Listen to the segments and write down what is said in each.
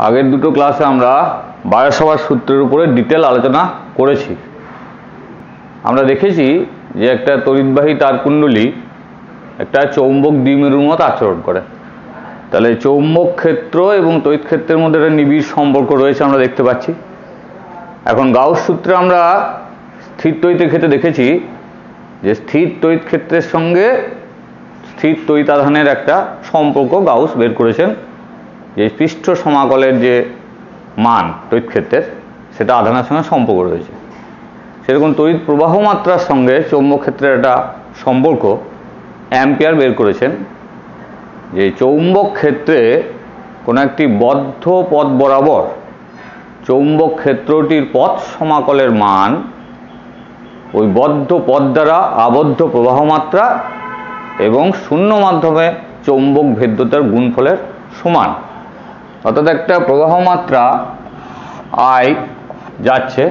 আগের দুটো ক্লাসে আমরা বায়োট-সাভার্ট সূত্রের উপরে ডিটেল আলোচনা করেছি। আমরা দেখেছি যে একটা তড়িৎবাহী তারকুণ্ডলী একটা চৌম্বক দ্বিমেরুর মতো আচরণ করে। তাহলে চৌম্বক ক্ষেত্র এবং তড়িৎ ক্ষেত্রের মধ্যে একটা নিবিড় সম্পর্ক রয়েছে আমরা দেখতে পাচ্ছি। এখন গাউস সূত্রে আমরা স্থির তড়িতের ক্ষেত্রে দেখেছি যে স্থির তড়িৎ ক্ষেত্রের সঙ্গে স্থির তড়িৎ আধানের একটা সম্পর্ক গাউস বের করেছেন, যে পৃষ্ঠ সমাকলের যে মান তড়িৎ ক্ষেত্রের সেটা আধানের সঙ্গে সম্পর্ক রয়েছে। সেরকম তড়িৎ প্রবাহ মাত্রার সঙ্গে চৌম্বক ক্ষেত্রের একটা সম্পর্ক অ্যাম্পিয়ার বের করেছেন, যে চৌম্বক ক্ষেত্রে কোনো একটি বদ্ধ পথ বরাবর চৌম্বক ক্ষেত্রটির পথ সমাকলের মান ওই বদ্ধ পথ দ্বারা আবদ্ধ প্রবাহ মাত্রা এবং শূন্য মাধ্যমে চৌম্বক ভেদ্যতার গুণফলের সমান। অর্থাৎ একটা প্রবাহ মাত্রা আই যাচ্ছে,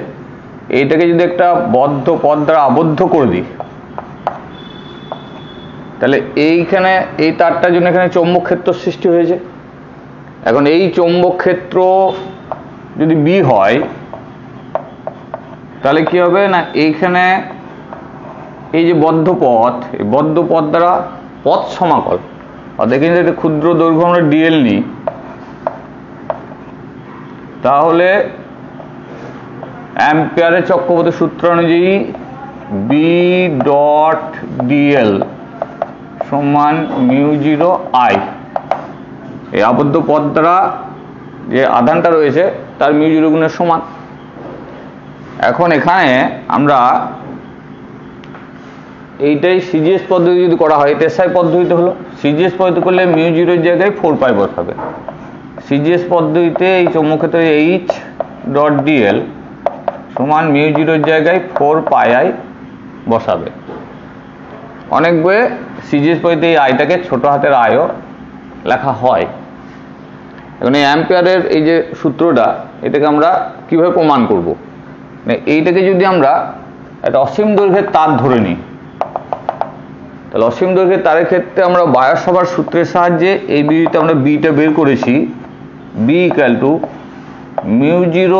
এইটাকে যদি একটা বদ্ধ পথ দ্বারা আবদ্ধ করে দিই, তাহলে এইখানে এই তারটার জন্য এখানে চৌম্বক ক্ষেত্র সৃষ্টি হয়েছে। এখন এই চৌম্বক ক্ষেত্র যদি বি হয় তাহলে কি হবে না, এইখানে এই যে বদ্ধ পথ, এই বদ্ধ পথ দ্বারা পথ সমাকল, অর্থাৎ এখানে যদি ক্ষুদ্র দৈর্ঘ্য আমরা ডিএল নিই, তাহলে অ্যাম্পিয়ারের চক্রপথের সূত্র অনুযায়ী বি ডট ডিএল সমান মিউ0 আই, এই আবদ্ধ পথ দ্বারা যে আধানটা রয়েছে তার মিউ0 গুণের সমান। এখন এখানে আমরা এইটাই সিজিএস পদ্ধতি যদি করা হয়, টেসাই পদ্ধতিতে হলো, সিজিএস পদ্ধতি করলে মিউ0 এর জায়গায় 4π বসাবে। সিজিএস পদ্ধতিতে এই চৌম্বক ক্ষেত্রে এইচ ডট ডিএল সমান মিউ0 এর জায়গায় 4πi বসাবে। অনেক বইয়ে সিজিএস পদ্ধতিতে এই আইটাকে ছোট হাতের আয়ও লেখা হয়। এখন এই অ্যাম্পিয়ারের এই যে সূত্রটা, এটাকে আমরা কিভাবে প্রমাণ করব? এইটাকে যদি আমরা একটা অসীম দৈর্ঘ্যের তার ধরে নিই, তাহলে অসীম দৈর্ঘ্যের তারের ক্ষেত্রে আমরা বায়োট-সাভার্ট সূত্রের সাহায্যে এই বিটা আমরা বিটা বের করেছি, B equal to mu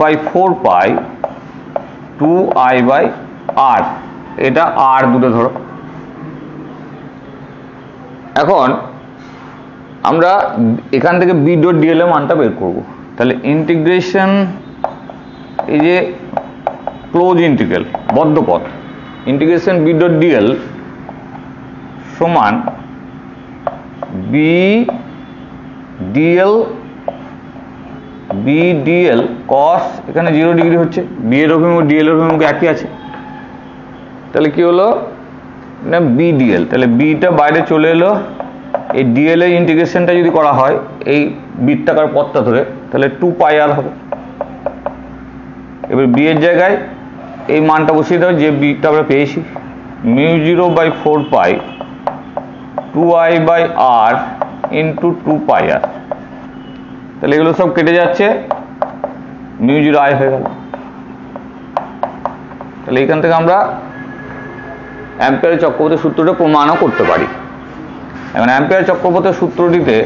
by 4π 2i by R, এটা আর দুটো ধরো। এখন আমরা এখান থেকে বি ডট ডিএল এর মানটা বের করব। তাহলে ইন্টিগ্রেশন, এই যে ক্লোজ ইন্টিগ্রাল বদ্ধ পথ, ইন্টিগ্রেশন বি ডট ডিএল সমান বি ডিএল কস, এখানে 0 ডিগ্রি হচ্ছে, বি এর অভিমুখ ডিএল এর অভিমুখ একই আছে। তাহলে কি হলো না বি ডিএল, তাহলে বিটা বাইরে চলে এলো, এই ডিএল এর ইন্টিগ্রেশনটা যদি করা হয় এই বৃত্তাকার পথটা ধরে, তাহলে 2πr হবে। এবার বি এর জায়গায় এই মানটা বসিয়ে দাও যে বিটা আমরা পেয়েছি, mu by 4π 2i by R into 2πr। তাহলে এগুলো সব কেটে যাচ্ছে, মিউ0 আই হয়ে গেল। তাহলে এখান থেকে আমরা অ্যাম্পিয়ারের চক্রপথের সূত্রটা প্রমাণও করতে পারি। এখন অ্যাম্পিয়ারের চক্রপথের সূত্রটিতে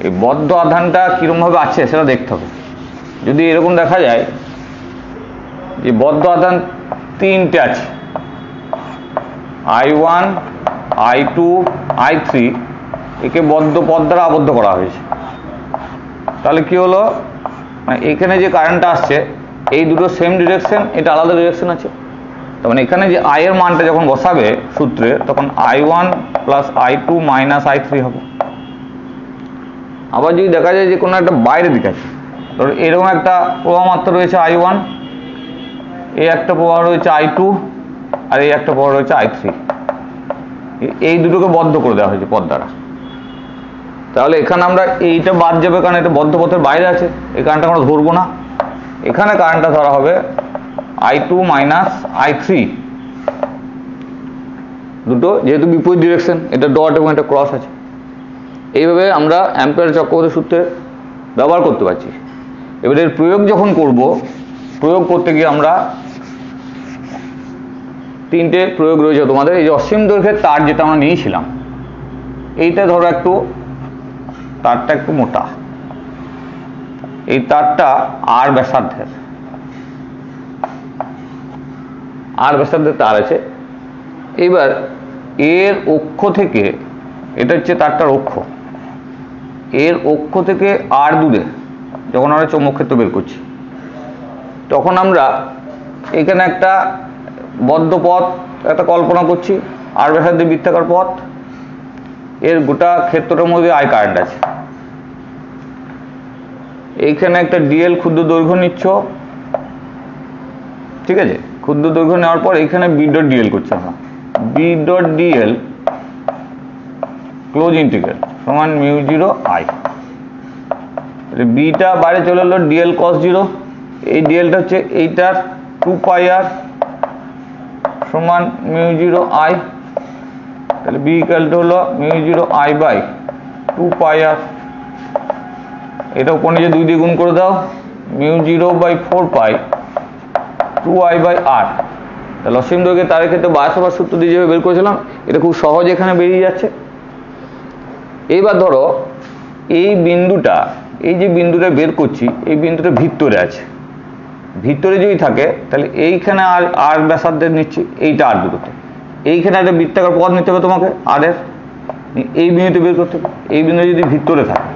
এই বদ্ধ আধানটা কিরকমভাবে আছে সেটা দেখতে হবে। যদি এরকম দেখা যায় যে বদ্ধ আধান তিনটে আছে, I1 I2 I3, একে বদ্ধ পথ দ্বারা আবদ্ধ করা হয়েছে, তাহলে কি হলো মানে এখানে যে কারেন্টটা আসছে এই দুটো সেম ডিরেকশন, এটা আলাদা ডিরেকশন আছে। তার মানে এখানে যে আই এর মানটা যখন বসাবে সূত্রে, তখন I1 plus I2 minus I3 হবে। আবার যদি দেখা যায় যে কোনো একটা বাইরের দিকে আছে, ধরো এরকম একটা প্রবাহ মাত্রা রয়েছে I1, এই একটা প্রবাহ রয়েছে I2, আর এই একটা প্রবাহ রয়েছে I3, এই দুটোকে বদ্ধ করে দেওয়া হয়েছে পথ দ্বারা। তাহলে এখানে আমরা এইটা বাদ যাবে, কারণ এটা বদ্ধ পথের বাইরে আছে, এই কারেন্টটা আমরা ধরবো না। এখানে কারেন্টটা ধরা হবে I2 মাইনাস I3, দুটো যেহেতু বিপরীত ডিরেকশন, এটা ডট এবং এটা ক্রস আছে। এইভাবে আমরা অ্যাম্পিয়ার চক্রপথের সূত্রে ব্যবহার করতে পারছি। এবার এর প্রয়োগ যখন করব, প্রয়োগ করতে গিয়ে আমরা তিনটে প্রয়োগ রয়েছে তোমাদের। এই যে অসীম দৈর্ঘ্যের তার যেটা আমরা নিয়েছিলাম, এইটা ধরো একটু তারটা একটু মোটা, এই তারটা আর ব্যাসার্ধের, আর ব্যাসার্ধের তার আছে। এবার এর অক্ষ থেকে, এটা হচ্ছে তারটার অক্ষ, এর অক্ষ থেকে আর দূরে যখন আমরা চৌম্বক ক্ষেত্র বের করছি, তখন আমরা এখানে একটা বদ্ধ পথ একটা কল্পনা করছি, আর ব্যাসার্ধের বৃত্তাকার পথ, এর গোটা ক্ষেত্রটার মধ্যে আই কারেন্ট আছে। এইখানে একটা ডিএল ক্ষুদ্র দৈর্ঘ্য নিচ্ছ, ঠিক আছে, ক্ষুদ্র দৈর্ঘ্য নেওয়ার পর এইখানে বি ডট ডিএল করছি আমরা, B dot DL close integral সমান মিউ জিরো আই। বিটা বাইরে চলে এলো, ডিএল কস জিরো, এই ডিএলটা হচ্ছে এইটার 2 পাই আর সমান মিউ জিরো আই, তাহলে বি ইকুয়ালটা হলো mu zero I by 2 pi R. এটা উপর নিচে 2 দিয়ে গুণ করে দাও, mu zero by 4 pi 2 I by R. তাহলে অসীম দৈর্ঘ্যের তারের ক্ষেত্রে বায়ো সাভার্ট সূত্র দিয়ে যেভাবে বের করেছিলাম, এটা খুব সহজ এখানে বেরিয়ে যাচ্ছে। এইবার ধরো এই বিন্দুটা, এই যে বিন্দুটা বের করছি, এই বিন্দুটা ভিতরে আছে, ভিতরে যদি থাকে তাহলে এইখানে আর আর ব্যাসার্ধের নিচ্ছি, এইটা আর দূরত্ব, এইখানে একটা বৃত্তাকার পথ নিতে হবে তোমাকে আর এর, এই বিন্দুতে বের করতে হবে। এই বিন্দু যদি ভিতরে থাকে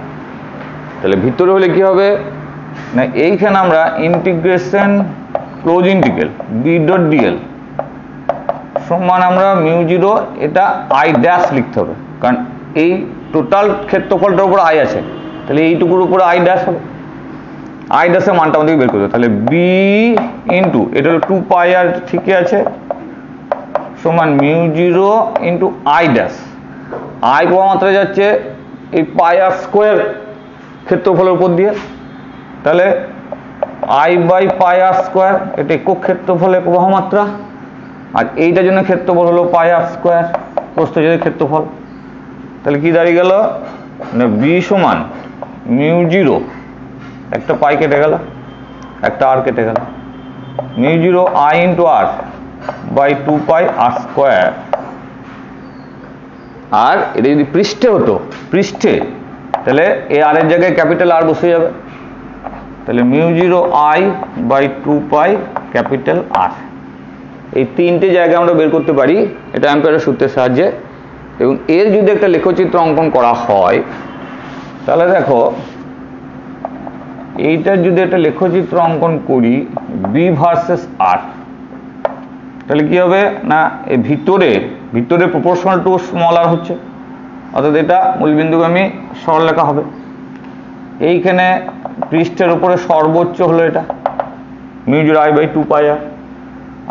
তাহলে ভিতরে হলে কি হবে না, এইখানে আমরা integration close integral B dot DL সমান আমরা মিউ জিরো, এটা আই ড্যাশ লিখতে হবে, কারণ এই টোটাল ক্ষেত্রফলটার উপর আই আছে, তাহলে এইটুকুর উপরে আই ড্যাশ হবে, আই ড্যাশের মানটা আমাদেরকে বের করতে হবে। তাহলে বি ইন্টু এটা হলো 2 পাই আর ঠিকই আছে সমান mu zero into I dash, I প্রবাহ মাত্রা যাচ্ছে এই পাই আর স্কোয়ার ক্ষেত্রফলের উপর দিয়ে, তাহলে I by pi R square, এটা একক ক্ষেত্রফলের প্রবাহ মাত্রা, আর এইটার জন্য ক্ষেত্রফল হলো পাই আর স্কোয়ার প্রস্থচ্ছেদের ক্ষেত্রফল। তাহলে কি দাঁড়িয়ে গেল না, বি সমান মিউ জিরো, একটা পাই কেটে গেল, একটা আর কেটে গেল, mu zero I into R by 2 pi R square. আর এটা যদি পৃষ্ঠে হতো, পৃষ্ঠে, তাহলে এ আর এর জায়গায় ক্যাপিটাল আর বসে যাবে, তাহলে mu zero I by 2 pi capital R. এই তিনটে জায়গায় আমরা বের করতে পারি এটা অ্যাম্পিয়ারের সূত্রের সাহায্যে। এবং এর যদি একটা লেখচিত্র অঙ্কন করা হয় তাহলে দেখো, এইটার যদি একটা লেখচিত্র অঙ্কন করি বি ভার্সেস আর, তাহলে কি হবে না, এই ভিতরে ভিতরে প্রপোর্শনাল টু স্মল আর হচ্ছে, অর্থাৎ এটা মূলবিন্দুগামী সরলরেখা হবে। এইখানে পৃষ্ঠের উপরে সর্বোচ্চ হলো এটা mu zero I by 2 pi আর,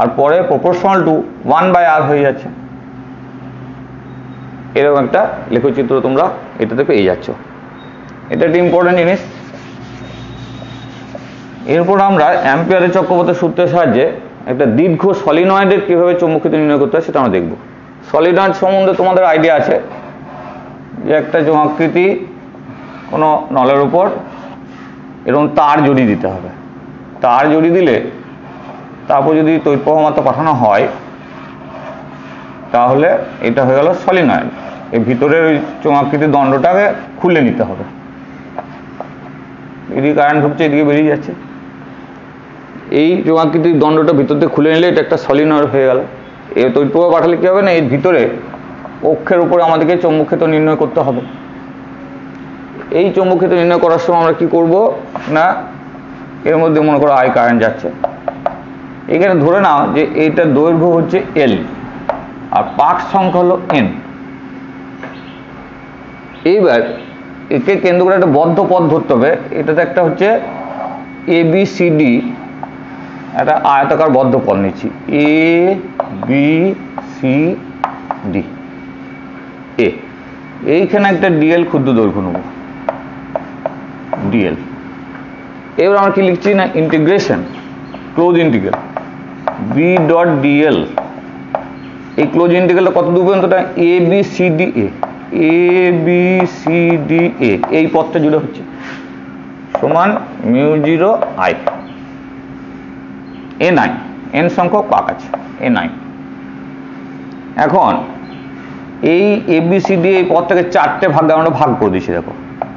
আর পরে প্রপোর্শনাল টু 1 বাই আর হয়ে যাচ্ছে। এরকম একটা লেখচিত্র তোমরা এটাতে পেয়ে যাচ্ছ, এটা একটা ইম্পর্টেন্ট জিনিস। এরপর আমরা অ্যাম্পিয়ারের চক্রবর্তী সূত্রের সাহায্যে একটা দীর্ঘ সলিনয়েডের কিভাবে চৌম্বক ক্ষেত্র নির্ণয় করতে হয় সেটা আমরা দেখব। সলিনয়েড সম্বন্ধে তোমাদের আইডিয়া আছে যে একটা চৌম্বকাকৃতি কোনো নলের উপর এরকম তার জড়িয়ে দিতে হবে, তার জড়িয়ে দিলে তারপর যদি তড়িৎ প্রবাহ মাত্রা পাঠানো হয় তাহলে এটা হয়ে গেল সলিনয়েড। এর ভিতরের ওই চৌম্বকাকৃতির দণ্ডটাকে খুলে নিতে হবে, এদিকে কারেন্ট ঢুকছে, এদিকে বেরিয়ে যাচ্ছে, এই চৌম্বকাকৃতির দণ্ডটা ভিতর থেকে খুলে নিলে এটা একটা সলিনয়েড হয়ে গেল। এর তড়িৎ প্রবাহ পাঠালে কি হবে না, এর ভিতরে অক্ষের উপরে আমাদেরকে চৌম্বক ক্ষেত্র নির্ণয় করতে হবে। এই চৌম্বক ক্ষেত্র নির্ণয় করার সময় আমরা কি করব না, এর মধ্যে মনে করো আই কারেন্ট যাচ্ছে, এখানে ধরে নাও যে এইটার দৈর্ঘ্য হচ্ছে এল আর পাক সংখ্যা হলো এন। এইবার একে কেন্দ্র করে একটা বদ্ধ পথ ধরতে হবে, এটাতে একটা হচ্ছে এ বি সি ডি, একটা আয়তাকার বদ্ধ পথ নিচ্ছি, এ বি সি ডি এ, এইখানে একটা ডিএল ক্ষুদ্র দৈর্ঘ্য নেব, ডিএল। এবার আমরা কি লিখছি না, integration close integral B dot DL, এই ক্লোজ ইন্টিগ্রালটা কত দূর পর্যন্ত, A B C D A, A B C D A, এই পথটা জুড়ে হচ্ছে সমান মিউ জিরো আই, এ নাইন, এন সংখ্যক পাক আছে এ নাইন। এখন এই এবিসিডি এই পথটাকে 4টে ভাগে আমরা ভাগ করে দিচ্ছি, দেখো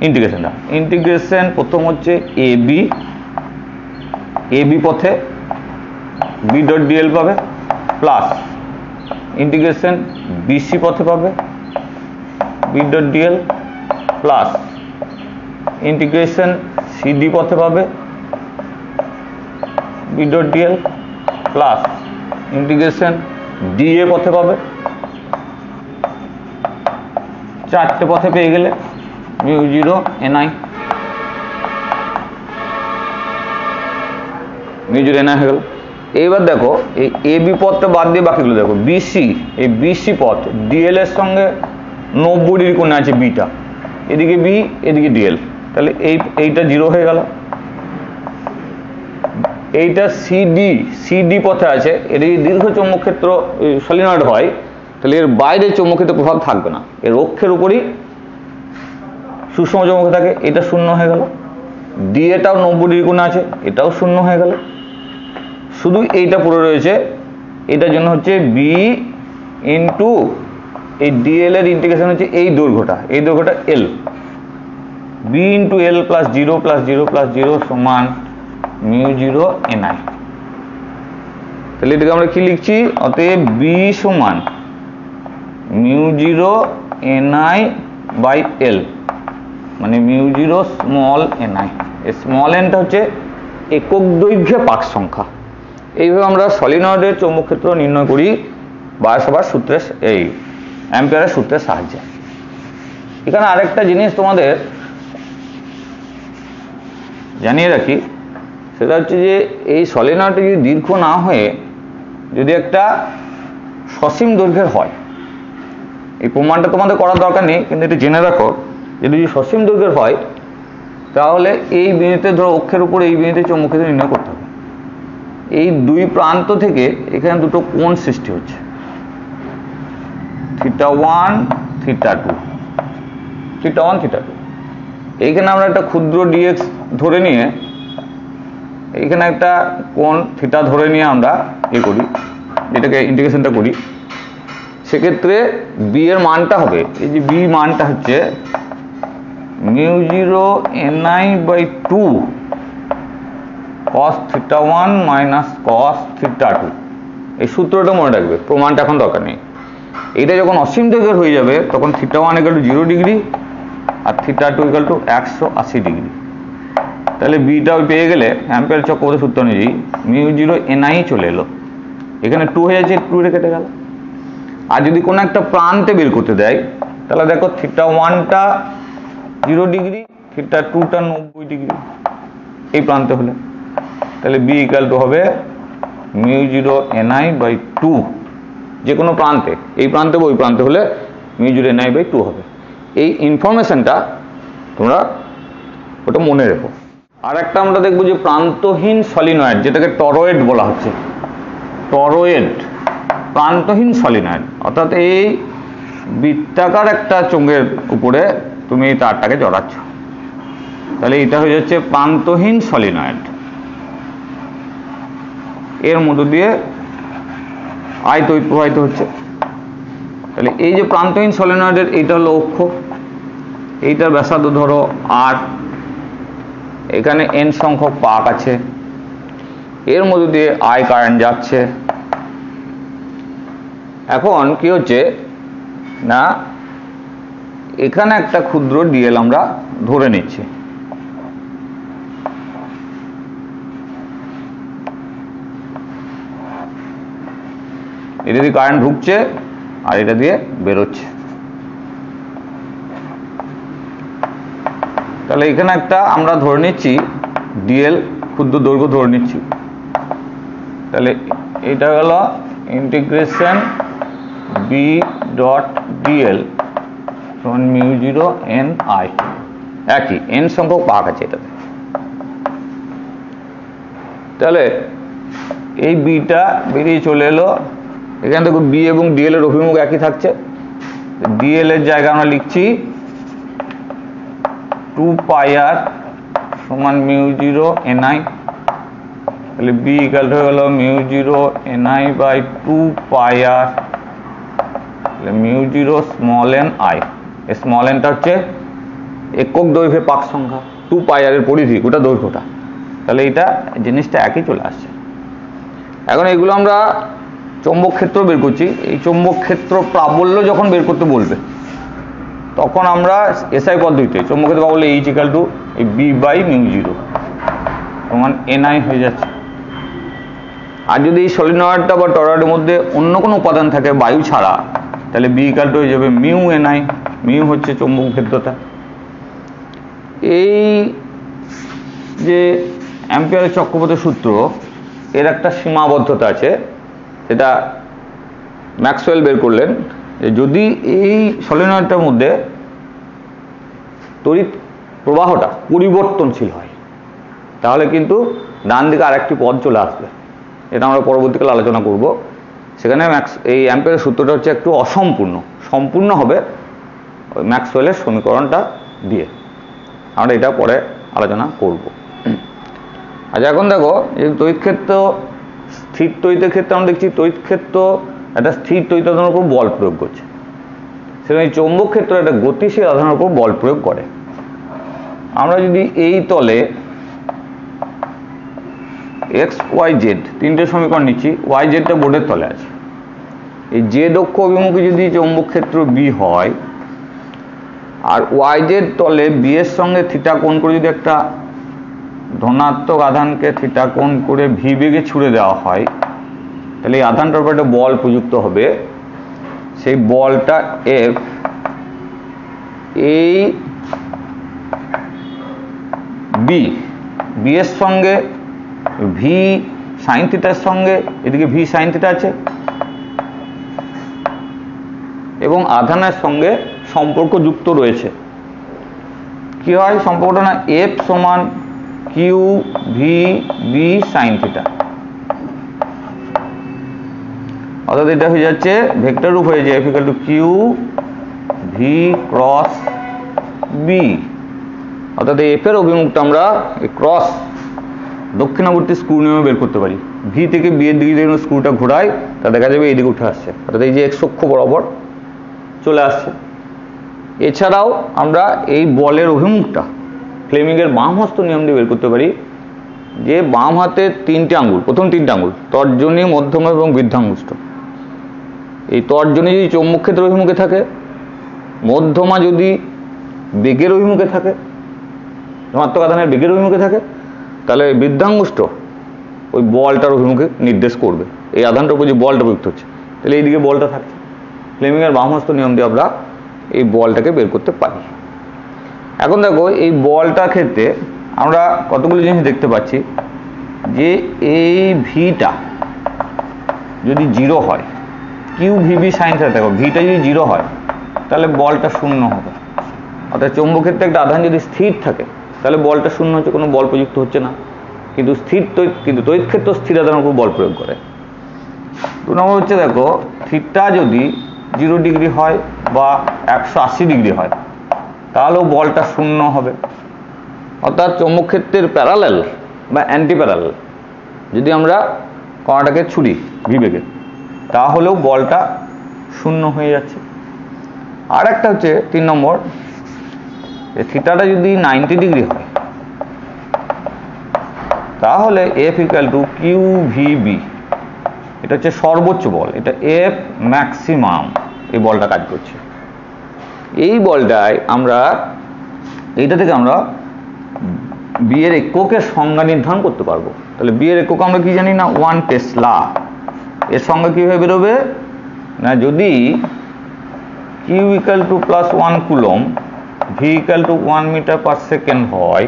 ইন্টিগ্রেশনটা ইন্টিগ্রেশন প্রথম হচ্ছে এবি পথে বি ডট ডিএল পাবে প্লাস ইন্টিগ্রেশন বিসি পথে পাবে B dot DL plus integration CD পথে পাবে B dot DL plus integration DA পথে পাবে। চারটে পথে পেয়ে গেলে মিউ জিরো এনআই হয়ে গেল। এইবার দেখো এই এবি পথটা বাদ দিয়ে বাকিগুলো দেখো বিসি, এই বিসি পথ ডিএল এর সঙ্গে 90 ডিগ্রি কোণে আছে বিটা, এদিকে বি এদিকে ডিএল, তাহলে এইটা জিরো হয়ে গেল। এইটা সিডি পথে আছে, এর এই দীর্ঘ চৌম্বক ক্ষেত্র সলিনয়েড হয়, তাহলে এর বাইরে চৌম্বক ক্ষেত্র প্রভাব থাকবে না, এর অক্ষের উপরই সুষম চৌম্বক থাকে, এটা শূন্য হয়ে গেল। ডিএটাও 90 ডিগ্রি কোণে আছে, এটাও শূন্য হয়ে গেল। শুধু এইটা পড়ে রয়েছে, এটার জন্য হচ্ছে বি ইন্টু এই ডিএল এর ইন্টিগ্রেশন হচ্ছে এই দৈর্ঘ্যটা L, B into L plus zero plus zero plus zero সমান মিউ জিরো এনআই। তাহলে এটাকে আমরা কি লিখছি, অতএব বি সমান mu zero NI by L, মানে মিউ জিরো স্মল এনআই। এই স্মল এনটা হচ্ছে একক দৈর্ঘ্যে পাক সংখ্যা। এইভাবে আমরা সলিনয়েডের চৌম্বক ক্ষেত্র নির্ণয় করি বায়োসাভার্ট সূত্রের, এই অ্যাম্পিয়ারের সূত্রের সাহায্যে। এখানে আরেকটা জিনিস তোমাদের জানিয়ে রাখি, সেটা হচ্ছে যে এই সলিনয়েডটা যদি দীর্ঘ না হয়ে যদি একটা সসীম দৈর্ঘ্যের হয়, এই প্রমাণটা তোমাদের করার দরকার নেই, কিন্তু এটা জেনে রাখো যে যদি সসীম দৈর্ঘ্যের হয় তাহলে এই বিন্দুতে ধরো অক্ষের উপর এই বিন্দুতে চৌম্বক ক্ষেত্র নির্ণয় করতে হবে। এই দুই প্রান্ত থেকে এখানে দুটো কোণ সৃষ্টি হচ্ছে, θ1 θ2, θ1 θ2। এইখানে আমরা একটা ক্ষুদ্র ডিএক্স ধরে নিয়ে এইখানে একটা কোণ থিটা ধরে নিয়ে আমরা করি, যেটাকে ইন্টিগ্রেশনটা করি। সেক্ষেত্রে বি এর মানটা হবে, এই যে বি মানটা হচ্ছে mu zero NI by 2 cos θ1 minus cos θ2। এই সূত্রটা মনে রাখবে, প্রমাণটা এখন দরকার নেই। এইটা যখন অসীম দৈর্ঘ্যের হয়ে যাবে তখন θ1 = 0 ডিগ্রি আর θ2 = 180 ডিগ্রি। তাহলে বিটা পেয়ে গেলে অ্যাম্পিয়ার চক্রবর্তী সূত্র অনুযায়ী মিউ জিরো এনআই চলে এলো, এখানে 2 হয়ে যাচ্ছে, 2 কেটে গেল। আর যদি কোনো একটা প্রান্তে বের করতে দেয় তাহলে দেখো θ1টা 0 ডিগ্রি, θ2টা 90 ডিগ্রি এই প্রান্তে হলে, তাহলে বি = হবে মিউ জিরো এনআই বাই 2 যে কোনো প্রান্তে, এই প্রান্তে বা ওই প্রান্তে হলে মিউ জিরো এনআই বাই 2 হবে। এই ইনফরমেশনটা তোমরা ওটা মনে রেখো। আর একটা আমরা দেখবো যে প্রান্তহীন সলিনয়েড, যেটাকে টরয়েড বলা হচ্ছে, টরয়েড প্রান্তহীন সলিনয়েড, অর্থাৎ এই বৃত্তাকার একটা চোঙের উপরে তুমি এই তারটাকে জড়াচ্ছ, তাহলে এটা হয়ে যাচ্ছে প্রান্তহীন সলিনয়েড। এর মধ্য দিয়ে তড়িৎ প্রবাহিত হচ্ছে। তাহলে এই যে প্রান্তহীন সলিনয়েডের এইটা হলো অক্ষ, এইটার ব্যাসার্ধ ধরো আর, এখানে n সংখ্যক পাক আছে, এর মধ্য দিয়ে কারেন্ট যাচ্ছে। এখন কি হচ্ছে না, এখানে একটা ক্ষুদ্র ডিএল আমরা ধরে নিচ্ছি, এটা দিয়ে কারেন্ট ঢুকছে আর এটা দিয়ে বেরোচ্ছে। তাহলে এখানে একটা আমরা ধরে নিচ্ছি ডিএল, ক্ষুদ্র দৈর্ঘ্য ধরে নিচ্ছি। তাহলে এটা গেল ইন্টিগ্রেশন বি ডট ডিএল সমান মিউ জিরো এন আই, একই n সংখ্যক পাক আছে এটাতে। তাহলে এই বিটা বেরিয়ে চলে এলো, এখানে দেখো বি এবং ডিএল এর অভিমুখ একই থাকছে। ডিএল এর জায়গা আমরা লিখছি 2πr সমান মিউ জিরো এনআই, তাহলে বি ইকাল হয়ে গেল mu zero NI by 2πr, তাহলে mu zero small N I. Small এনটা হচ্ছে একক দৈর্ঘ্যের পাক সংখ্যা, 2 পাই আর এর পরিধি গোটা দৈর্ঘ্যটা, তাহলে এটা জিনিসটা একই চলে আসছে। এখন এগুলো আমরা চৌম্বক ক্ষেত্র বের করছি। এই চৌম্বক ক্ষেত্র প্রাবল্য যখন বের করতে বলবে তখন আমরা এসআই পদ্ধতিতে চৌম্বক ক্ষেত্র প্রাবল্য H ইকুয়াল টু এই B/μ0 সমান NI হয়ে যাচ্ছে। আর যদি এই সলিনয়েডটা বা টরয়েডের মধ্যে অন্য কোনো উপাদান থাকে বায়ু ছাড়া, তাহলে B ইকুয়াল টু হয়ে যাবে μNI। মিউ হচ্ছে চৌম্বক ক্ষেত্রটা। এই যে অ্যাম্পিয়ারের চক্রপথের সূত্র, এর একটা সীমাবদ্ধতা আছে, সেটা ম্যাক্সওয়েল বের করলেন যে যদি এই সলিনয়েডটার মধ্যে তড়িৎ প্রবাহটা পরিবর্তনশীল হয় তাহলে কিন্তু ডান দিকে আরেকটি পদ চলে আসবে। এটা আমরা পরবর্তীকালে আলোচনা করব। সেখানে এই অ্যাম্পিয়ারের সূত্রটা হচ্ছে একটু অসম্পূর্ণ, সম্পূর্ণ হবে ওই ম্যাক্সওয়েলের সমীকরণটা দিয়ে। আমরা এটা পরে আলোচনা করব। আচ্ছা, এখন দেখো এই তড়িৎ ক্ষেত্র, স্থির তড়িতের ক্ষেত্রে আমরা দেখছি তড়িৎ ক্ষেত্র একটা স্থির তড়িৎ আধানের উপর বল প্রয়োগ করছে, সেখানে চৌম্বক ক্ষেত্র একটা গতিশীল আধানের উপর বল প্রয়োগ করে। আমরা যদি এই তলে এক্স ওয়াই জেড তিনটে সমীকরণ নিচ্ছি, ওয়াই জেডটা বোর্ডের তলে আছে, এই জেড অক্ষ অভিমুখে যদি চৌম্বক ক্ষেত্র বি হয় আর ওয়াই জেড তলে বি এর সঙ্গে থিটা কোণ করে যদি একটা ধনাত্মক আধানকে থিটা কোণ করে ভি বেগে ছুড়ে দেওয়া হয়, তাহলে এই আধানটার উপর একটা বল প্রযুক্ত হবে। সেই বলটা এফ এই বি এর সঙ্গে ভি সাইন থিটার সঙ্গে, এদিকে ভি সাইন থিটা আছে, এবং আধানের সঙ্গে সম্পর্ক যুক্ত রয়েছে। কি হয় সম্পর্কটা? না, এফ সমান Q V B sine theta, অর্থাৎ এটা হয়ে যাচ্ছে ভেক্টর রূপ হয়ে যায় F equal to Q V cross B. অর্থাৎ এফ এর অভিমুখটা আমরা ক্রস দক্ষিণাবর্তী স্ক্রু নিয়মে বের করতে পারি। ভি থেকে বি এর দিকে যখন স্ক্রুটা ঘোরায় তা দেখা যাবে এইদিকে উঠে আসছে, অর্থাৎ এই যে এক্স অক্ষ বরাবর চলে আসছে। এছাড়াও আমরা এই বলের অভিমুখটা ফ্লেমিংয়ের বাম হস্ত নিয়ম দিয়ে বের করতে পারি, যে বাম হাতের তিনটে আঙ্গুল, প্রথম তিনটে আঙ্গুল তর্জনী, মধ্যমা এবং বৃদ্ধাঙ্গুষ্ঠ, এই তর্জনী যদি চৌম্বক ক্ষেত্রের অভিমুখে থাকে, মধ্যমা যদি বেগের অভিমুখে থাকে, ধনাত্মক আধানের বেগের অভিমুখে থাকে, তাহলে বৃদ্ধাঙ্গুষ্ঠ ওই বলটার অভিমুখে নির্দেশ করবে। এই আধানটার উপর যে বলটা প্রযুক্ত হচ্ছে, তাহলে এইদিকে বলটা থাকছে। ফ্লেমিংয়ের বাম হস্ত নিয়ম দিয়ে আমরা এই বলটাকে বের করতে পারি। এখন দেখো এই বলটার ক্ষেত্রে আমরা কতগুলো জিনিস দেখতে পাচ্ছি, যে এই ভিটা যদি 0 হয়, কিউ ভিবি সাইন থিটা, দেখো ভিটা যদি 0 হয় তাহলে বলটা শূন্য হবে। অর্থাৎ চৌম্বক ক্ষেত্রে একটা আধান যদি স্থির থাকে তাহলে বলটা শূন্য হচ্ছে, কোনো বল প্রযুক্ত হচ্ছে না। কিন্তু তড়িৎ ক্ষেত্র স্থির আধানের উপর বল প্রয়োগ করে। 2 নম্বর হচ্ছে দেখো থিটা যদি 0 ডিগ্রি হয় বা 180 ডিগ্রি হয় তাহলেও বলটা শূন্য হবে। অর্থাৎ চৌম্বক ক্ষেত্রের প্যারালাল বা অ্যান্টি প্যারালাল যদি আমরা কণাটাকে ছুড়ি ভি বেগে, তাহলেও বলটা শূন্য হয়ে যাচ্ছে। আর একটা হচ্ছে 3 নম্বর, থিটাটা যদি 90 ডিগ্রি হয় তাহলে F equal to Q V B, এটা হচ্ছে সর্বোচ্চ বল, এটা এফ ম্যাক্সিমাম এই বলটা কাজ করছে। এই বলটায় আমরা এইটা থেকে আমরা বি এর এককের সংজ্ঞা নির্ধারণ করতে পারবো। তাহলে বি এর একক আমরা কি জানি না, 1 টেসলা। এর সঙ্গে কীভাবে বেরোবে না, যদি Q equal to plus 1 coulomb, V equal to 1 metre per second হয়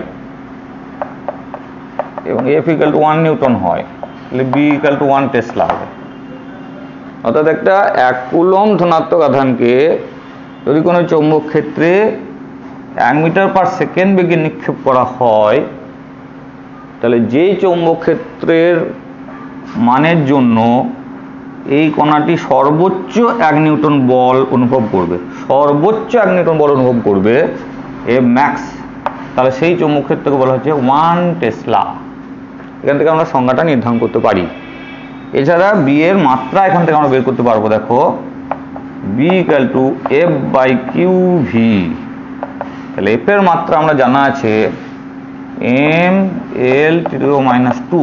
এবং এফ ইকুয়াল টু 1 নিউটন হয়, তাহলে বি ইকুয়াল টু 1 টেসলা হবে। অর্থাৎ একটা 1 কুলম ধনাত্মক আধানকে যদি কোনো চৌম্বক ক্ষেত্রে 1 মিটার পার সেকেন্ড বেগে নিক্ষেপ করা হয়, তাহলে যেই চৌম্বক ক্ষেত্রের মানের জন্য এই কণাটি সর্বোচ্চ 1 নিউটন বল অনুভব করবে, সর্বোচ্চ 1 নিউটন বল অনুভব করবে এ ম্যাক্স, তাহলে সেই চৌম্বক ক্ষেত্রকে বলা হচ্ছে 1 টেসলা। এখান থেকে আমরা সংজ্ঞাটা নির্ধারণ করতে পারি। এছাড়া বি এর মাত্রা এখান থেকে আমরা বের করতে পারবো। দেখো B equal to F by Q V, তাহলে এফ এর মাত্রা আমরা জানা আছে M L T to minus two,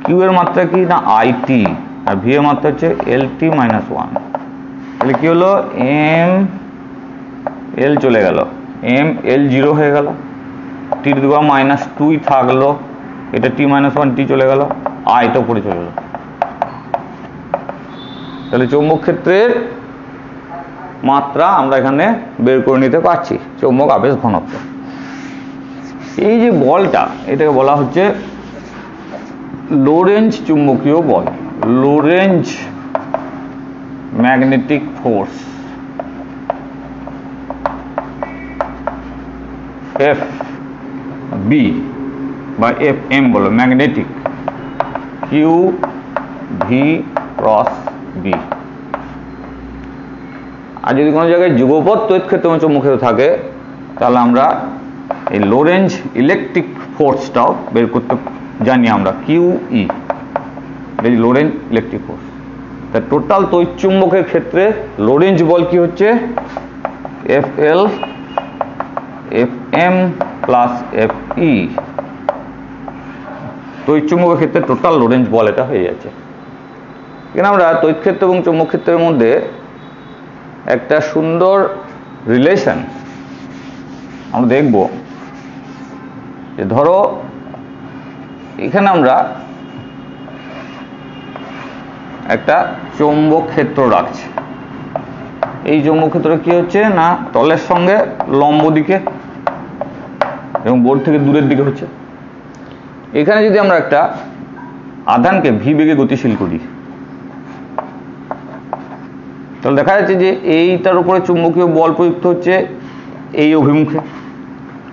Q এর মাত্রা কি না আই টি, আর ভি এর মাত্রা হচ্ছে এল টি মাইনাস ওয়ান। তাহলে কি হলো এম এল চলে গেল, এম এল জিরো হয়ে গেল, টি টু মাইনাস টুই থাকলো, এটা টি মাইনাস ওয়ান টি চলে গেল, আইটা উপরে চলে গেল। তাহলে চৌম্বক ক্ষেত্রের মাত্রা আমরা এখানে বের করে নিতে পারছি, চৌম্বক আবেশ ঘনত্ব। এই যে বলটা, এটাকে বলা হচ্ছে লোরেঞ্জ চুম্বকীয় বল, Lorentz magnetic force, F B বা এফ এম বলো, magnetic, Q V cross B. আর যদি কোনো জায়গায় যুগপৎ তড়িৎ ক্ষেত্র এবং চৌম্বক ক্ষেত্র থাকে, তাহলে আমরা এই লোরেঞ্জ ইলেকট্রিক ফোর্সটাও বের করতে জানি আমরা, কিউ ই, এটা লোরেঞ্জ ইলেকট্রিক ফোর্স। তা টোটাল তড়িৎ চুম্বকের ক্ষেত্রে লোরেঞ্জ বল কি হচ্ছে F L F M plus F E, তড়িৎ চুম্বকের ক্ষেত্রে টোটাল লোরেঞ্জ বল এটা হয়ে যাচ্ছে। এখানে আমরা তড়িৎ ক্ষেত্র এবং চৌম্বক ক্ষেত্রের মধ্যে একটা সুন্দর রিলেশন আমরা দেখব, যে ধরো এখানে আমরা একটা চৌম্বক ক্ষেত্র রাখছি, এই চৌম্বক ক্ষেত্রটা কি হচ্ছে না তলের সঙ্গে লম্ব দিকে এবং বোর্ড থেকে দূরের দিকে হচ্ছে। এখানে যদি আমরা একটা আধানকে ভি বেগে গতিশীল করি, তাহলে দেখা যাচ্ছে যে এইটার উপরে চুম্বকীয় বল প্রযুক্ত হচ্ছে এই অভিমুখে,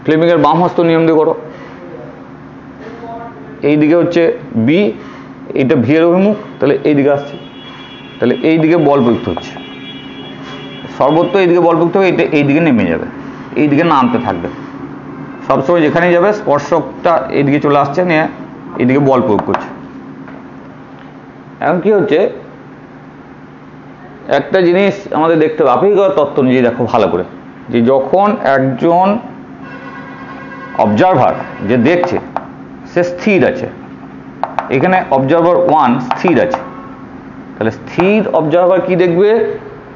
ফ্লেমিংয়ের বাম হস্ত নিয়ম দিয়ে করো, এই দিকে হচ্ছে বি, এইটা ভি এর অভিমুখ, তাহলে এই দিকে আসছে, তাহলে এই দিকে বল প্রযুক্ত হচ্ছে, সর্বত্র এই দিকে বল প্রযুক্ত হবে, এটা এই দিকে নেমে যাবে, এই দিকে নামতে থাকবে, সবসময় যেখানেই যাবে স্পর্শকটা এইদিকে চলে আসছে, নিয়ে এইদিকে বল প্রয়োগ করছে। এখন কি হচ্ছে, একটা জিনিস আমাদের দেখতে হবে আপেক্ষিকতার তত্ত্ব অনুযায়ী, দেখো ভালো করে, যে যখন একজন অবজারভার যে দেখছে সে স্থির আছে, এখানে অবজারভার ওয়ান স্থির আছে, তাহলে স্থির অবজারভার কি দেখবে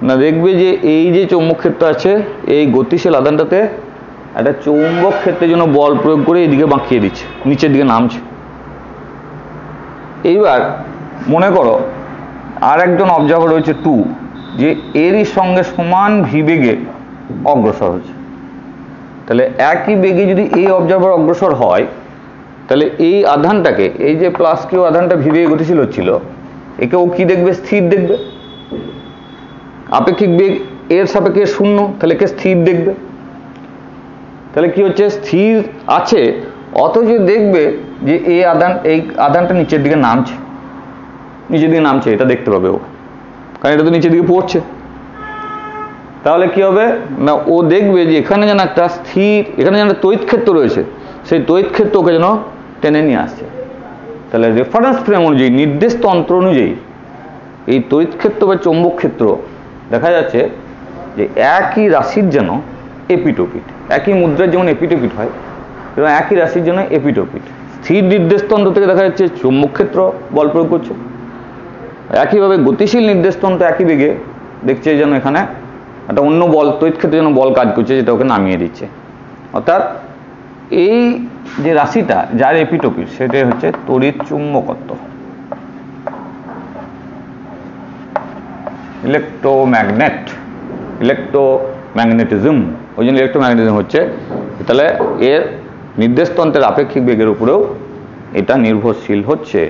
না, দেখবে যে এই যে চৌম্বক ক্ষেত্র আছে, এই গতিশীল আধানটাতে একটা চৌম্বক ক্ষেত্রের জন্য বল প্রয়োগ করে এইদিকে বাঁকিয়ে দিচ্ছে, নিচের দিকে নামছে। এইবার মনে করো আর একজন অবজারভার রয়েছে টু, যে এরই সঙ্গে সমান ভি বেগে অগ্রসর হচ্ছে, তাহলে একই বেগে যদি এই অবজারভার অগ্রসর হয়, তাহলে এই আধানটাকে, এই যে প্লাস কিউ আধানটা ভি বেগে গতিশীল হচ্ছিল, একে ও কি দেখবে, স্থির দেখবে। আপেক্ষিক বেগ এর সাপেক্ষে শূন্য, তাহলে একে স্থির দেখবে। তাহলে কি হচ্ছে, স্থির আছে অথচ দেখবে যে এই আধানটা নিচের দিকে নামছে, নিচের দিকে নামছে, এটা দেখতে পাবে ও, কারণ এটা তো নিচের দিকে পড়ছে। তাহলে কি হবে না, ও দেখবে যে এখানে যেন একটা স্থির, এখানে যেন তড়িৎ ক্ষেত্র রয়েছে, সেই তড়িৎ ক্ষেত্র ওকে যেন টেনে নিয়ে আসছে। তাহলে রেফারেন্স ফ্রেম অনুযায়ী, নির্দেশ তন্ত্র অনুযায়ী এই তড়িৎ ক্ষেত্র বা চৌম্বক ক্ষেত্র দেখা যাচ্ছে যে একই রাশির যেন এপিটোপিট, একই মুদ্রার যেমন এপিটোপিট হয়, এবং একই রাশির জন্য এপিটোপিট। স্থির নির্দেশতন্ত্র থেকে দেখা যাচ্ছে চৌম্বক ক্ষেত্র বল প্রয়োগ করছে, একইভাবে গতিশীল নির্দেশতন্ত্র একই বেগে দেখছে যেন এখানে একটা অন্য বল, তড়িৎ ক্ষেত্রে যেন বল কাজ করছে, যেটা ওকে নামিয়ে দিচ্ছে। অর্থাৎ এই যে রাশিটা যার এপিটোপিট, সেটাই হচ্ছে তড়িৎ চুম্বকত্ব, ইলেকট্রোম্যাগনেটিজম। ওই জন্য ইলেকট্রোম্যাগনেটিজম হচ্ছে। তাহলে এর নির্দেশতন্ত্রের আপেক্ষিক বেগের উপরেও এটা নির্ভরশীল হচ্ছে।